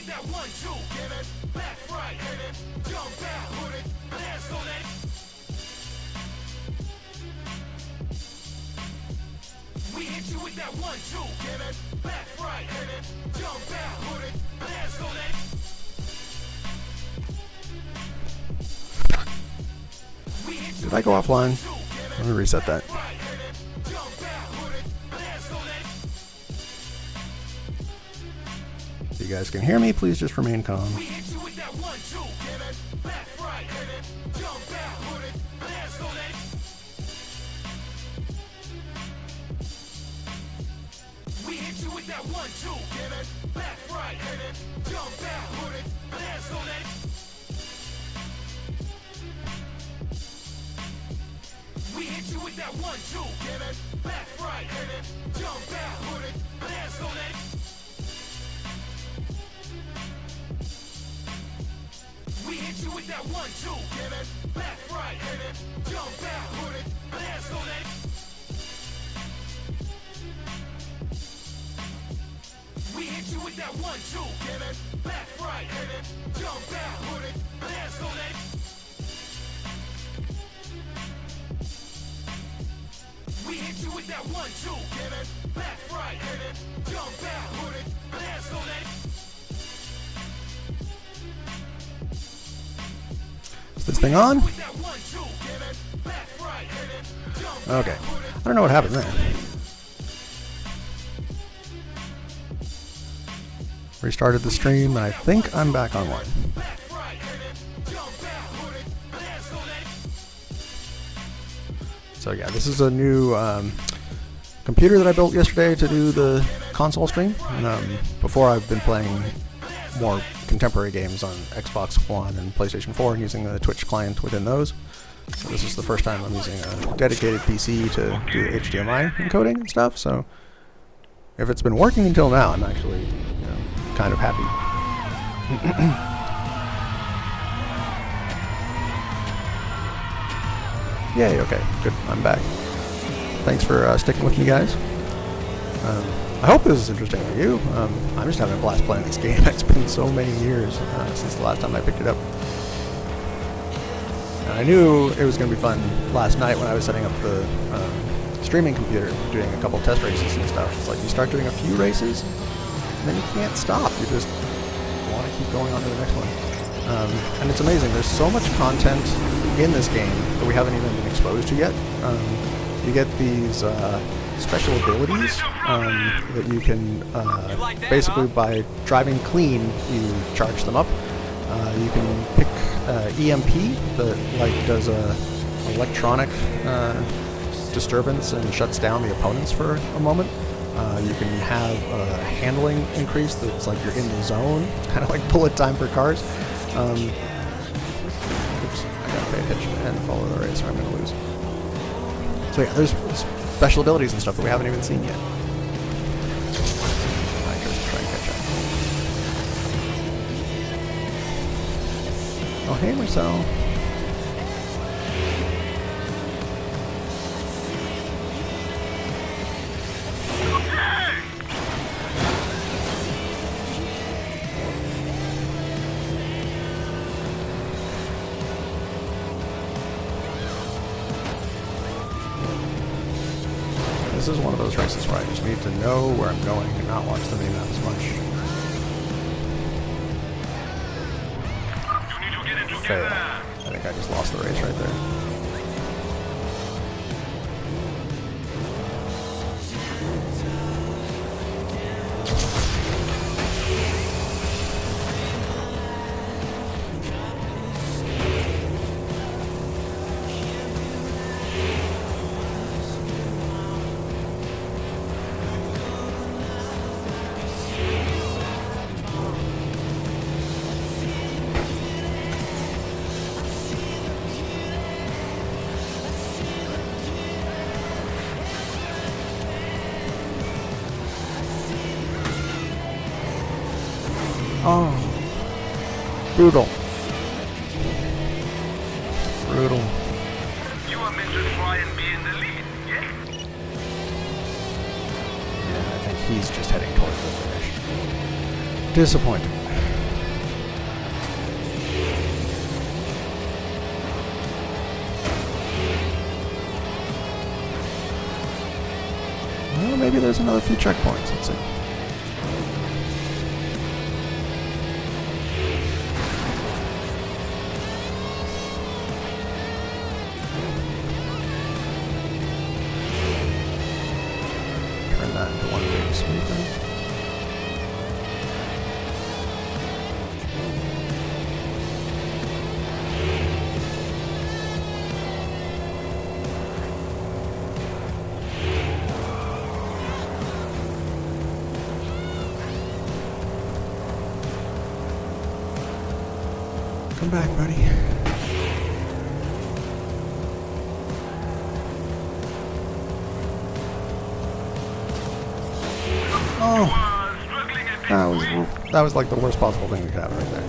with that 1-2. Give it, left, right, hit it, jump out, put it, hands on it. We hit you with that 1-2. Give it, left, right, hit it, jump out, put it, hands on it. Did I go offline? Let me reset that. If you guys can hear me, please just remain calm. We hit you with that 1-2. Give it, left, right, hit it, jump out, put it, hands on it. We hit you with that 1-2. Give it, left, right, hit it, jump out, put it, hands on it. We hit you with that 1-2. Give it, left, right, hit it, jump out, put it, hands on it. We hit you with that 1-2. Give it, left, right, hit it, jump out, put it, hands on it. We hit you with that 1-2. Give it, left, right, hit it, jump out, put it, hands on it. We hit you with that 1-2. Give it, left, right, hit it, jump out, put it, hands on it. Is this thing on? Okay. I don't know what happened there. Restarted the stream, and I think I'm back online. So yeah, this is a new computer that I built yesterday to do the console stream. Before, I've been playing more contemporary games on Xbox One and PlayStation 4 and using the Twitch client within those. So this is the first time I'm using a dedicated PC to do HDMI encoding and stuff. So if it's been working until now, I'm actually kind of happy. Yay, okay, good, I'm back. Thanks for sticking with me, guys. I hope this is interesting for you. I'm just having a blast playing this game. It's been so many years since the last time I picked it up. And I knew it was going to be fun last night when I was setting up the streaming computer, doing a couple test races and stuff. It's like you start doing a few races, and then you can't stop. You just want to keep going on to the next one. And it's amazing. There's so much content in this game that we haven't even been exposed to yet. You get these special abilities that you can basically, by driving clean, you charge them up. You can pick EMP that does a electronic disturbance and shuts down the opponents for a moment. You can have a handling increase that's like you're in the zone, kind of like bullet time for cars. Oops, I gotta pay attention and follow the race or I'm gonna lose. So yeah, there's special abilities and stuff that we haven't even seen yet. I just try and catch up. Oh hey Marcel. This is one of those races where I just need to know where I'm going and not watch the minimap as much. Fail. I think I just lost the race right there. Oh, brutal. Brutal. You are meant to try and be in the lead, yeah? Yeah, I think he's just heading towards the finish. Disappointing. Well, maybe there's another few checkpoints. Let's see. Turn that into one big sweeper. Come back, buddy. Oh, that was like the worst possible thing that could happen right there.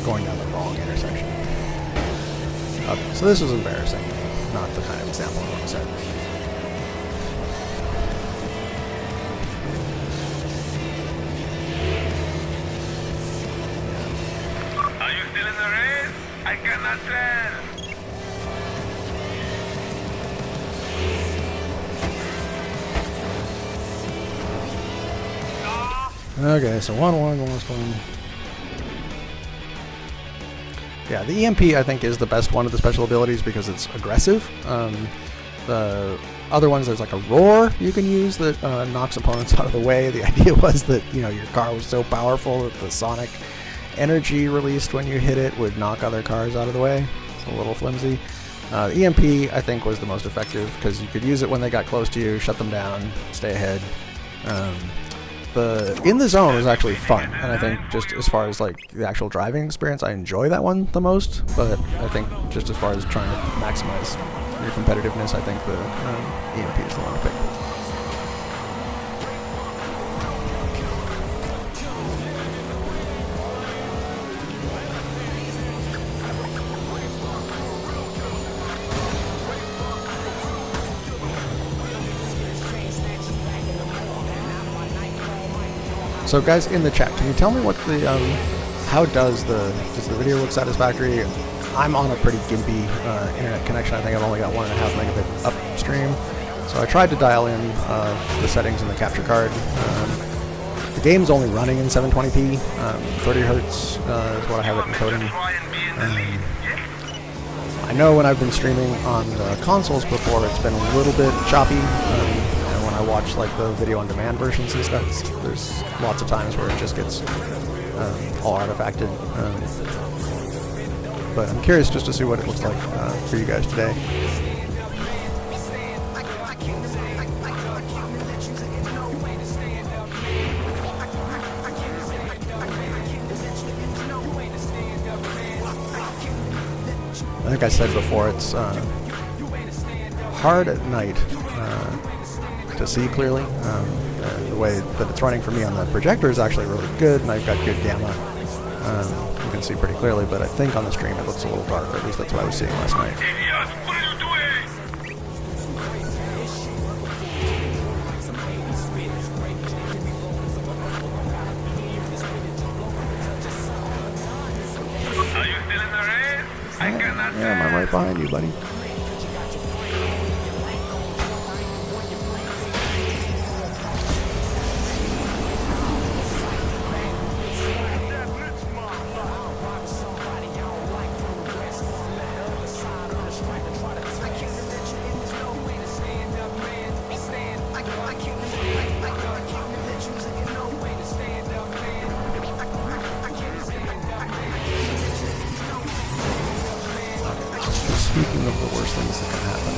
Going down the wrong intersection. Okay, so this was embarrassing. Not the kind of example I want to set. Are you still in the race? I cannot tell. Okay, so 1-1, last one. Yeah, the EMP I think is the best one of the special abilities because it's aggressive. The other ones, there's like a roar you can use that knocks opponents out of the way. The idea was that, you know, your car was so powerful that the sonic energy released when you hit it would knock other cars out of the way. It's a little flimsy. The EMP I think was the most effective because you could use it when they got close to you, shut them down, stay ahead. The in the zone was actually fun, and I think just as far as like the actual driving experience, I enjoy that one the most. But I think just as far as trying to maximize your competitiveness, I think the EMP is the one to pick. So guys in the chat, can you tell me what the how does the video look satisfactory? I'm on a pretty gimpy internet connection. I think I've only got 1.5 megabit upstream. So I tried to dial in the settings in the capture card. The game's only running in 720p. 30 hertz is what I have it encoding. I know when I've been streaming on the consoles before, it's been a little bit choppy. And when I watch like the video on demand versions and stuff, there's lots of times where it just gets all artifacted. But I'm curious just to see what it looks like for you guys today. I think I said before, it's hard at night to see clearly. The way that it's running for me on the projector is actually really good, and I've got good gamma. You can see pretty clearly, but I think on the stream it looks a little dark, or at least that's what I was seeing last night. Idiot, what are you doing? Are you still in the race? I cannot Yeah, I'm right behind you, buddy. Speaking of the worst things that can happen,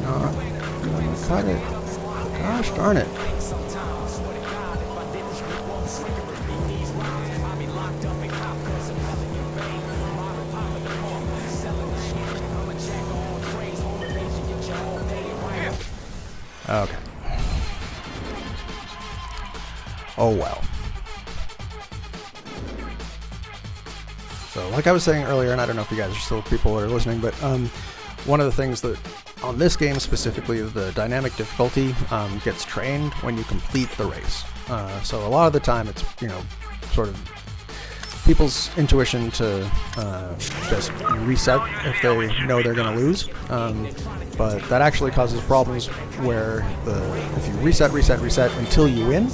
not gonna cut it. Gosh darn it. Okay. oh well. So, like I was saying earlier, and I don't know if you guys are still people that are listening, but one of the things that on this game specifically, the dynamic difficulty gets trained when you complete the race. So a lot of the time, it's sort of people's intuition to just reset if they know they're going to lose. But that actually causes problems where if you reset until you win,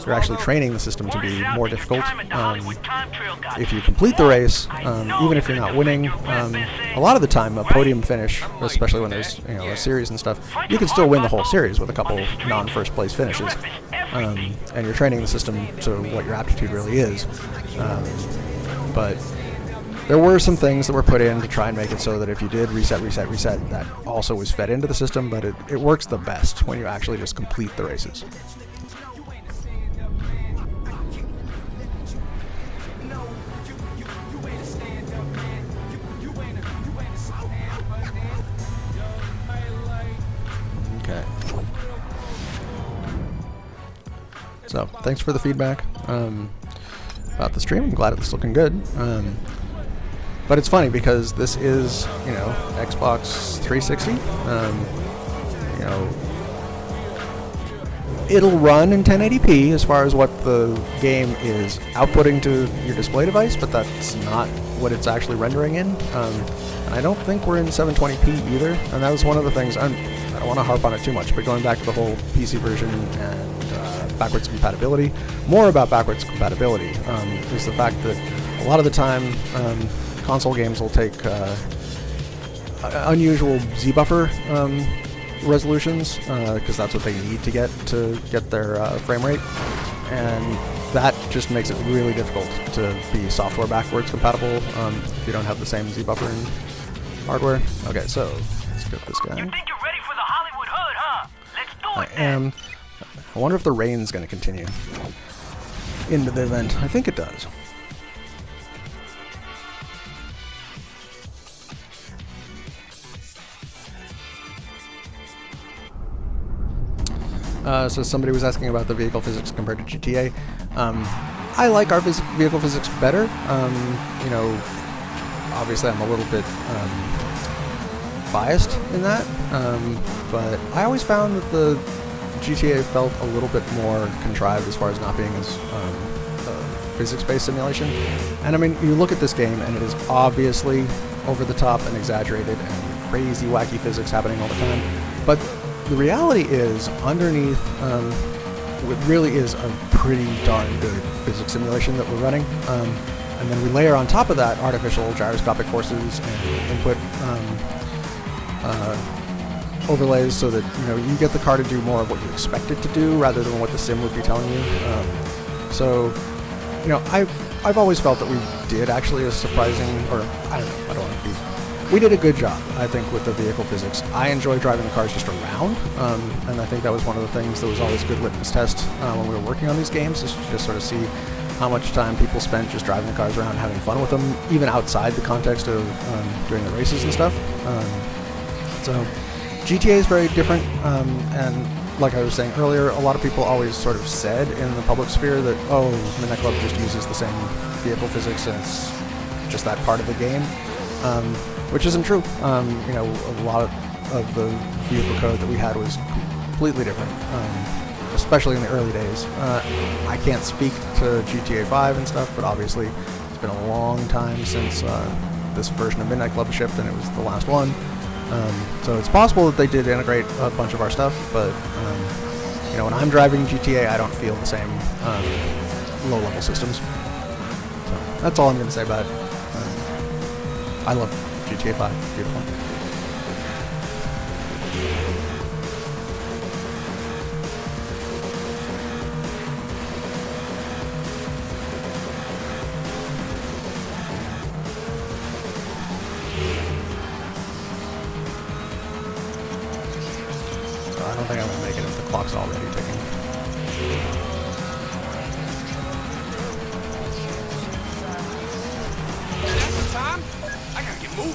you're actually training the system to be more difficult. If you complete the race, even if you're not winning, a lot of the time a podium finish, especially when there's a series and stuff, you can still win the whole series with a couple non-first place finishes. And you're training the system to what your aptitude really is. But there were some things that were put in to try and make it so that if you did reset, that also was fed into the system, but it works the best when you actually just complete the races. Okay. So, thanks for the feedback about the stream. I'm glad it's looking good. But it's funny because this is, Xbox 360. It'll run in 1080p as far as what the game is outputting to your display device, but that's not what it's actually rendering in. And I don't think we're in 720p either. And that was one of the things, I don't want to harp on it too much, but going back to the whole PC version and backwards compatibility, more about backwards compatibility is the fact that a lot of the time console games will take unusual Z-buffer resolutions because that's what they need to get their frame rate, and that just makes it really difficult to be software backwards compatible if you don't have the same Z-buffer in hardware. Okay, so let's get this guy. You think you're ready for the Hollywood hood, huh? Let's do it. I am. I wonder if the rain's going to continue into the event. I think it does. So somebody was asking about the vehicle physics compared to GTA. I like our vehicle physics better. Obviously I'm a little bit biased in that, but I always found that the GTA felt a little bit more contrived as far as not being as physics-based simulation. And I mean, you look at this game and it is obviously over the top and exaggerated and crazy wacky physics happening all the time, but the reality is, underneath, it really is a pretty darn good physics simulation that we're running. And then we layer on top of that artificial gyroscopic forces and input overlays so that you get the car to do more of what you expect it to do rather than what the sim would be telling you. I've always felt that we did actually a surprising, or I don't want to be. We did a good job, I think, with the vehicle physics. I enjoy driving the cars just around, and I think that was one of the things that was always a good litmus test when we were working on these games, is to just sort of see how much time people spent just driving the cars around, having fun with them, even outside the context of doing the races and stuff. So GTA is very different, and like I was saying earlier, a lot of people always sort of said in the public sphere that, Midnight Club just uses the same vehicle physics and it's just that part of the game. Which isn't true. A lot of the vehicle code that we had was completely different, especially in the early days. I can't speak to GTA 5 and stuff, but obviously it's been a long time since this version of Midnight Club shipped, and it was the last one. So it's possible that they did integrate a bunch of our stuff, but when I'm driving GTA, I don't feel the same low-level systems. So that's all I'm going to say about it. I love GTA 5. Beautiful. So I don't think I'm going to make it if the clock's already ticking. That's the time. I gotta get moving.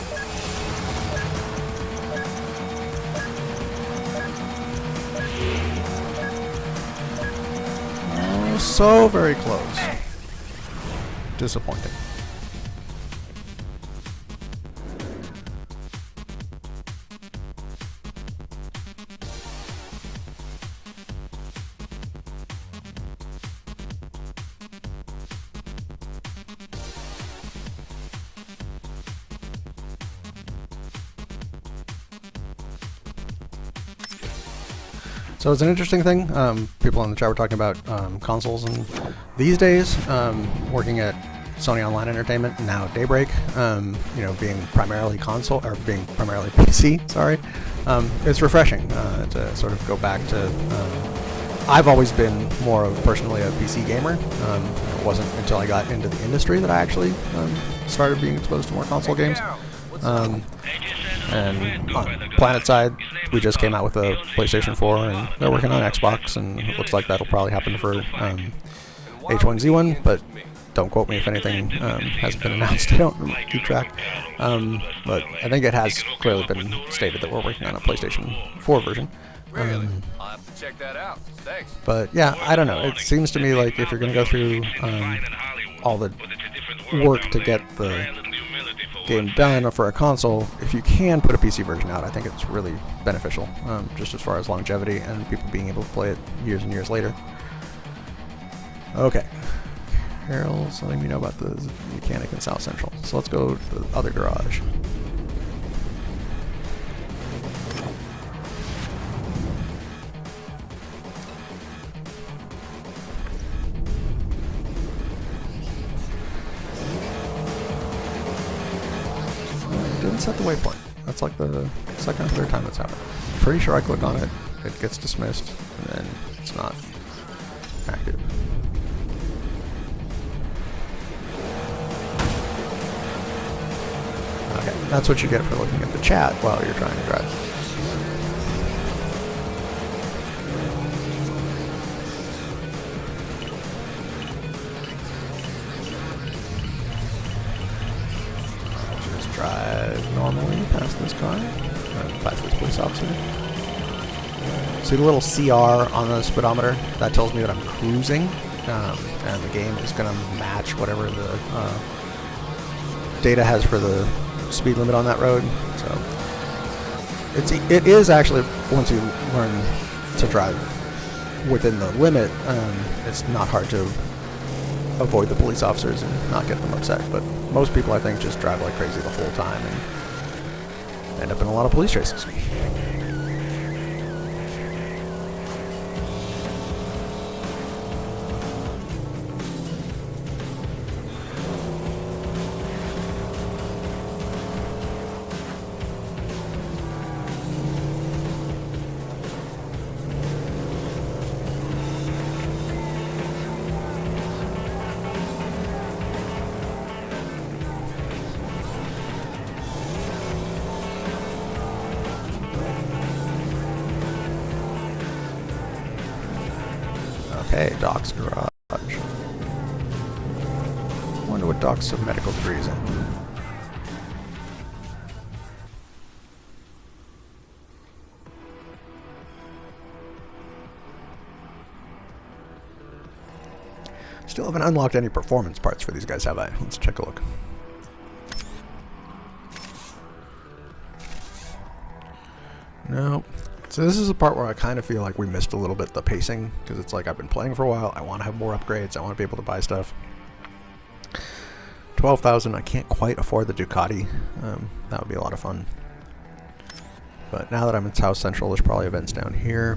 So very close. Disappointing. So it's an interesting thing. People in the chat were talking about consoles, and these days, working at Sony Online Entertainment, now Daybreak, being primarily console or being primarily PC. Sorry, it's refreshing to sort of go back to. I've always been more of personally a PC gamer. It wasn't until I got into the industry that I actually started being exposed to more console games. And on Planet side, we just came out with a PlayStation 4, and they're working on Xbox, and it looks like that'll probably happen for H1Z1, but don't quote me if anything hasn't been announced. I don't keep track. But I think it has clearly been stated that we're working on a PlayStation 4 version. Really? I'll have to check that out. Thanks. But yeah, I don't know. It seems to me like if you're going to go through all the work to get the game done for a console, if you can put a PC version out, I think it's really beneficial, just as far as longevity and people being able to play it years and years later. Okay. Carol's letting me know about the mechanic in South Central. So let's go to the other garage. Didn't set the waypoint. That's like the second or third time that's happened. Pretty sure I click on it, it gets dismissed, and then it's not active. Okay, that's what you get for looking at the chat while you're trying to drive. Drive normally past this car, past this police officer. See the little CR on the speedometer? That tells me that I'm cruising, and the game is going to match whatever the data has for the speed limit on that road. So it is actually, once you learn to drive within the limit, it's not hard to avoid the police officers and not get them upset, but most people I think just drive like crazy the whole time and end up in a lot of police chases. Okay, Doc's garage. Wonder what Doc's medical degrees in. Still haven't unlocked any performance parts for these guys, have I? Let's check a look. Nope. So this is the part where I kind of feel like we missed a little bit the pacing, because it's like I've been playing for a while, I want to have more upgrades, I want to be able to buy stuff. 12,000, I can't quite afford the Ducati. That would be a lot of fun. But now that I'm in South Central, there's probably events down here.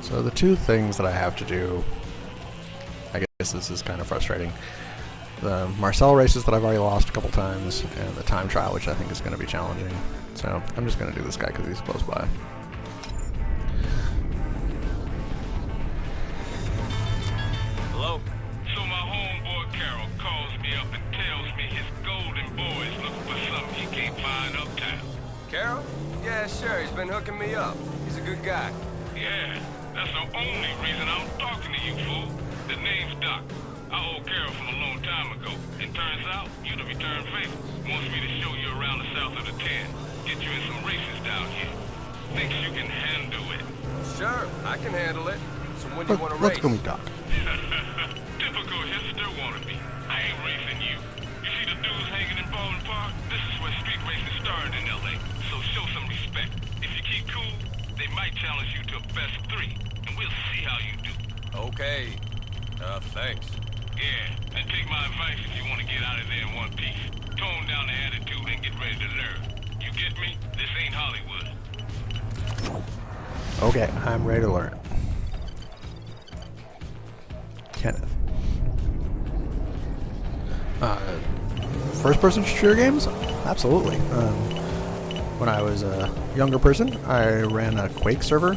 So the two things that I have to do, I guess this is kind of frustrating. The Marcel races that I've already lost a couple times, and the time trial, which I think is going to be challenging. So I'm just going to do this guy because he's close by. Hello? So my homeboy Carol calls me up and tells me his golden boy is looking for something he can't find uptown. Carol? Yeah, sure. He's been hooking me up. He's a good guy. Yeah, that's the only reason I'm talking to you, fool. The name's Doc. I owe Carol from a long time ago. It turns out you're the return favor. Wants me to show you around the south of the 10. Get you in some races down here. Thinks you can handle it. Sure, I can handle it. So when do you want to Let's race? go meet Doc. Typical hipster wannabe. I ain't racing you. You see the dudes hanging in Baldwin Park? This is where street racing started in LA. So show some respect. If you keep cool, they might challenge you to a best 3, and we'll see how you do. Okay. Thanks. Yeah, and take my advice if you want to get out of there in one piece. Tone down the attitude and get ready to learn. You get me? This ain't Hollywood. Okay, I'm ready to learn. Kenneth. First-person shooter games? Absolutely. When I was a younger person, I ran a Quake server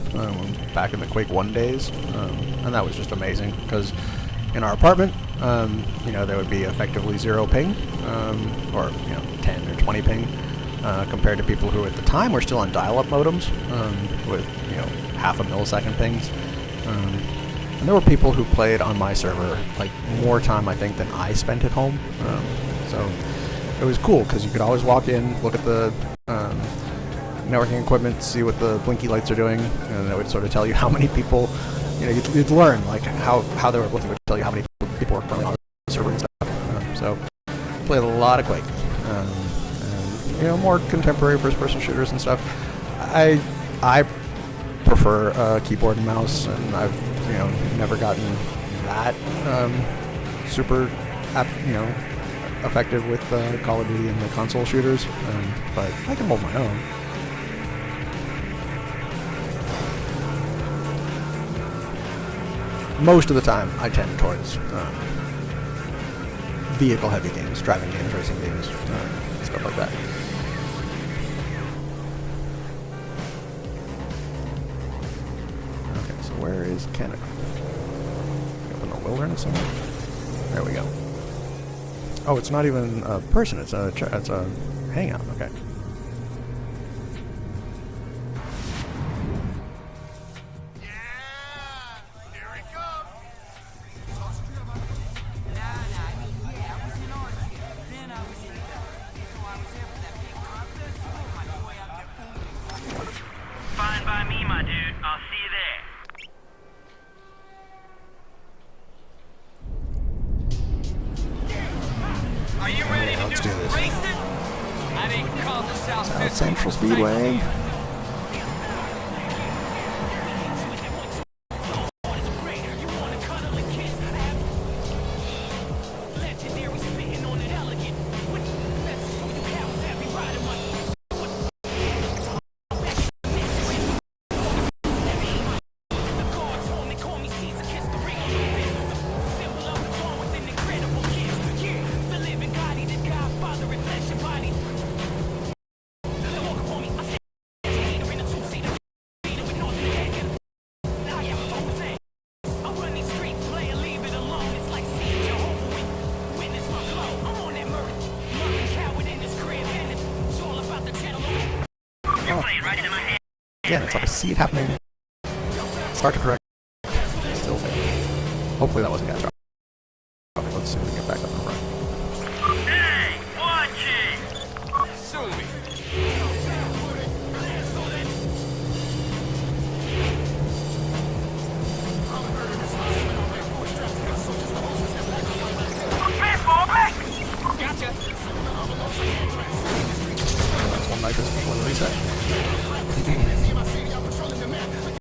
back in the Quake 1 days, and that was just amazing because in our apartment, there would be effectively 0 ping, or 10 or 20 ping, compared to people who at the time were still on dial-up modems with half a millisecond pings. And there were people who played on my server like more time I think than I spent at home. So it was cool because you could always walk in, look at the networking equipment, see what the blinky lights are doing, and it would sort of tell you how many people. You'd learn like how they were looking. It would tell you how many people were currently on the server and stuff. So played a lot of Quake, and more contemporary first-person shooters and stuff. I prefer keyboard and mouse, and I've never gotten that super effective with Call of Duty and the console shooters, but I can hold my own. Most of the time, I tend towards vehicle-heavy games, driving games, racing games, stuff like that. Okay, so where is Canada? Up in the wilderness somewhere? There we go. Oh, it's not even a person. It's a hangout. Okay. Fine by me, my dude. I'll see you there. Are you ready to Let's do this. racing? I didn't call the South Central Speedway. Yeah, it's like I see it happening. Start to correct. Still fail. Hopefully that wasn't catastrophic. Okay, let's see if we can get back up in front. Hey, watch it! Sue me. Fastball back! Gotcha. That's one night, this one reset.